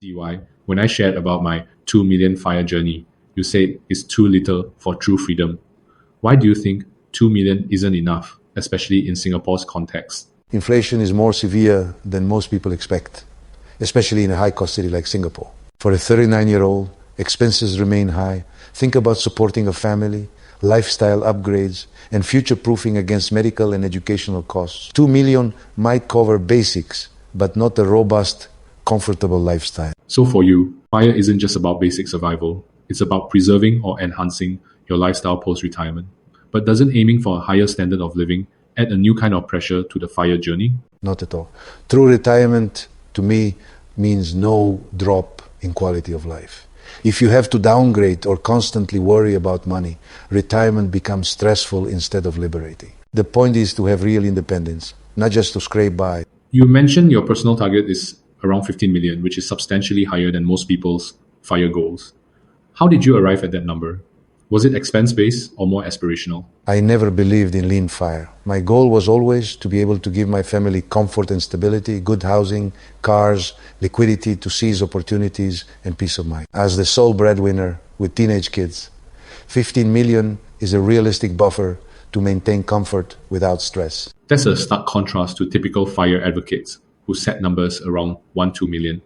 DY, when I shared about my 2 million fire journey, you said it's too little for true freedom. Why do you think 2 million isn't enough, especially in Singapore's context? Inflation is more severe than most people expect, especially in a high-cost city like Singapore. For a 39-year-old, expenses remain high. Think about supporting a family, lifestyle upgrades, and future-proofing against medical and educational costs. 2 million might cover basics, but not a robust, comfortable lifestyle. So for you, fire isn't just about basic survival. It's about preserving or enhancing your lifestyle post-retirement. But doesn't aiming for a higher standard of living add a new kind of pressure to the fire journey? Not at all. True retirement, to me, means no drop in quality of life. If you have to downgrade or constantly worry about money, retirement becomes stressful instead of liberating. The point is to have real independence, not just to scrape by. You mentioned your personal target is around 15 million, which is substantially higher than most people's fire goals. How did you arrive at that number? Was it expense-based or more aspirational? I never believed in lean fire. My goal was always to be able to give my family comfort and stability, good housing, cars, liquidity to seize opportunities, and peace of mind. As the sole breadwinner with teenage kids, 15 million is a realistic buffer to maintain comfort without stress. That's a stark contrast to typical fire advocates who set numbers around 1-2 million.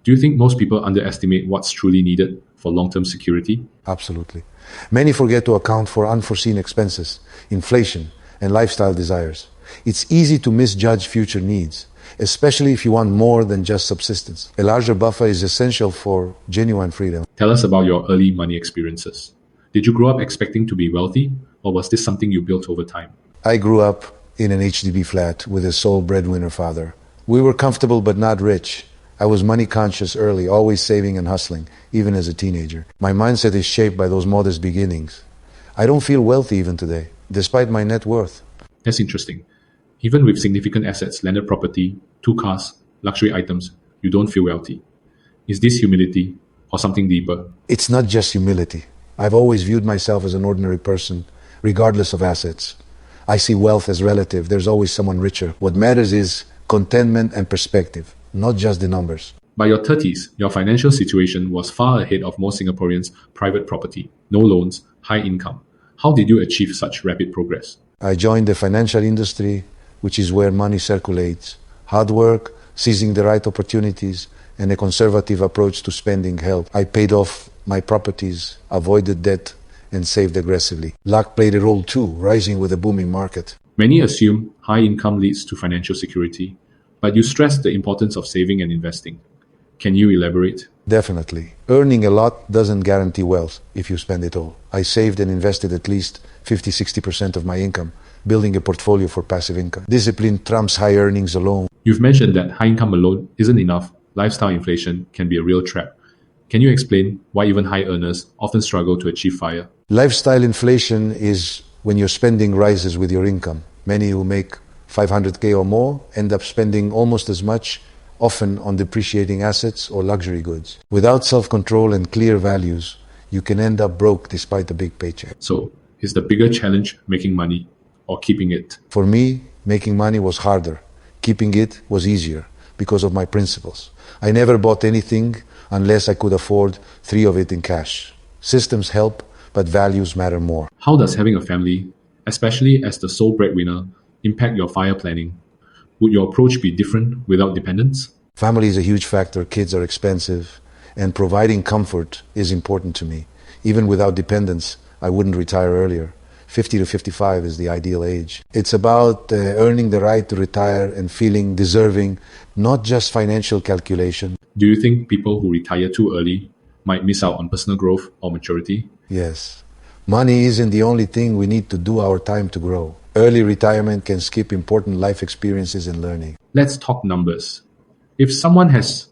Do you think most people underestimate what's truly needed for long-term security? Absolutely. Many forget to account for unforeseen expenses, inflation, and lifestyle desires. It's easy to misjudge future needs, especially if you want more than just subsistence. A larger buffer is essential for genuine freedom. Tell us about your early money experiences. Did you grow up expecting to be wealthy, or was this something you built over time? I grew up in an HDB flat with a sole breadwinner father. We were comfortable but not rich. I was money conscious early, always saving and hustling, even as a teenager. My mindset is shaped by those modest beginnings. I don't feel wealthy even today, despite my net worth. That's interesting. Even with significant assets, landed property, 2 cars, luxury items, you don't feel wealthy. Is this humility or something deeper? It's not just humility. I've always viewed myself as an ordinary person, regardless of assets. I see wealth as relative. There's always someone richer. What matters is contentment and perspective, not just the numbers. By your 30s, your financial situation was far ahead of most Singaporeans' private property, no loans, high income. How did you achieve such rapid progress? I joined the financial industry, which is where money circulates. Hard work, seizing the right opportunities, and a conservative approach to spending helped. I paid off my properties, avoided debt, and saved aggressively. Luck played a role too, rising with a booming market. Many assume high income leads to financial security, but you stress the importance of saving and investing. Can you elaborate? Definitely. Earning a lot doesn't guarantee wealth if you spend it all. I saved and invested at least 50-60% of my income, building a portfolio for passive income. Discipline trumps high earnings alone. You've mentioned that high income alone isn't enough. Lifestyle inflation can be a real trap. Can you explain why even high earners often struggle to achieve FIRE? Lifestyle inflation is when your spending rises with your income. Many who make 500K or more end up spending almost as much, often on depreciating assets or luxury goods. Without self-control and clear values, you can end up broke despite a big paycheck. So, is the bigger challenge making money or keeping it? For me, making money was harder. Keeping it was easier because of my principles. I never bought anything unless I could afford 3 of it in cash. Systems help, but values matter more. How does having a family, especially as the sole breadwinner, impact your FIRE planning? Would your approach be different without dependence? Family is a huge factor. Kids are expensive, and providing comfort is important to me. Even without dependence, I wouldn't retire earlier. 50 to 55 is the ideal age. It's about earning the right to retire and feeling deserving, not just financial calculation. Do you think people who retire too early might miss out on personal growth or maturity? Yes. Money isn't the only thing we need to do our time to grow. Early retirement can skip important life experiences and learning. Let's talk numbers. If someone has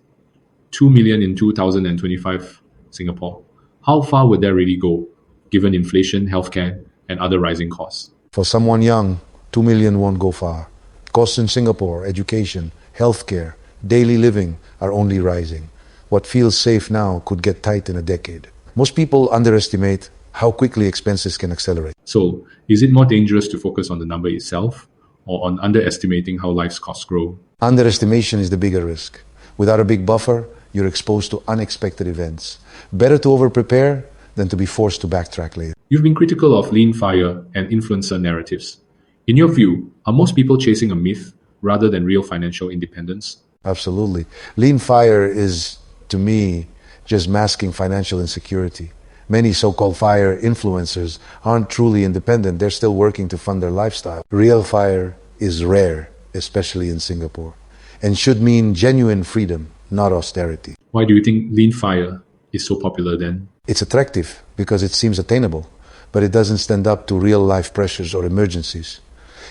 2 million in 2025 Singapore, how far would that really go, given inflation, healthcare, and other rising costs? For someone young, 2 million won't go far. Costs in Singapore, education, healthcare, daily living are only rising. What feels safe now could get tight in a decade. Most people underestimate how quickly expenses can accelerate. So, is it more dangerous to focus on the number itself or on underestimating how life's costs grow? Underestimation is the bigger risk. Without a big buffer, you're exposed to unexpected events. Better to over-prepare than to be forced to backtrack later. You've been critical of lean fire and influencer narratives. In your view, are most people chasing a myth rather than real financial independence? Absolutely. Lean fire is, to me, just masking financial insecurity. Many so-called fire influencers aren't truly independent. They're still working to fund their lifestyle. Real fire is rare, especially in Singapore, and should mean genuine freedom, not austerity. Why do you think lean fire is so popular then? It's attractive because it seems attainable, but it doesn't stand up to real-life pressures or emergencies.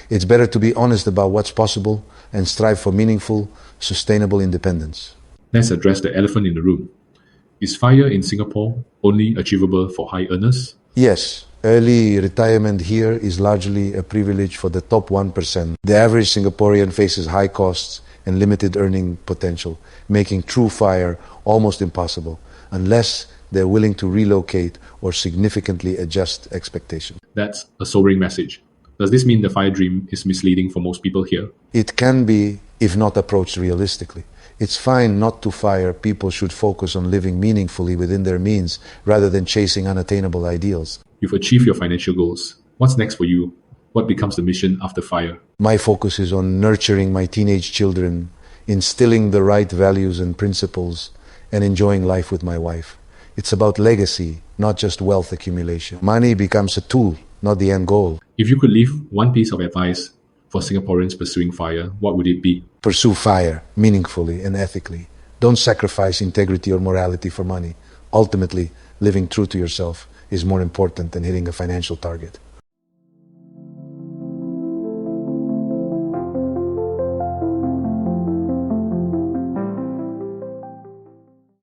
It's better to be honest about what's possible and strive for meaningful, sustainable independence. Let's address the elephant in the room. Is fire in Singapore only achievable for high earners? Yes, early retirement here is largely a privilege for the top 1%. The average Singaporean faces high costs and limited earning potential, making true fire almost impossible, unless they're willing to relocate or significantly adjust expectations. That's a sobering message. Does this mean the fire dream is misleading for most people here? It can be, if not approached realistically. It's fine not to fire. People should focus on living meaningfully within their means rather than chasing unattainable ideals. You've achieved your financial goals. What's next for you? What becomes the mission after fire? My focus is on nurturing my teenage children, instilling the right values and principles, and enjoying life with my wife. It's about legacy, not just wealth accumulation. Money becomes a tool, not the end goal. If you could leave one piece of advice for Singaporeans pursuing fire, what would it be? Pursue fire meaningfully and ethically. Don't sacrifice integrity or morality for money. Ultimately, living true to yourself is more important than hitting a financial target.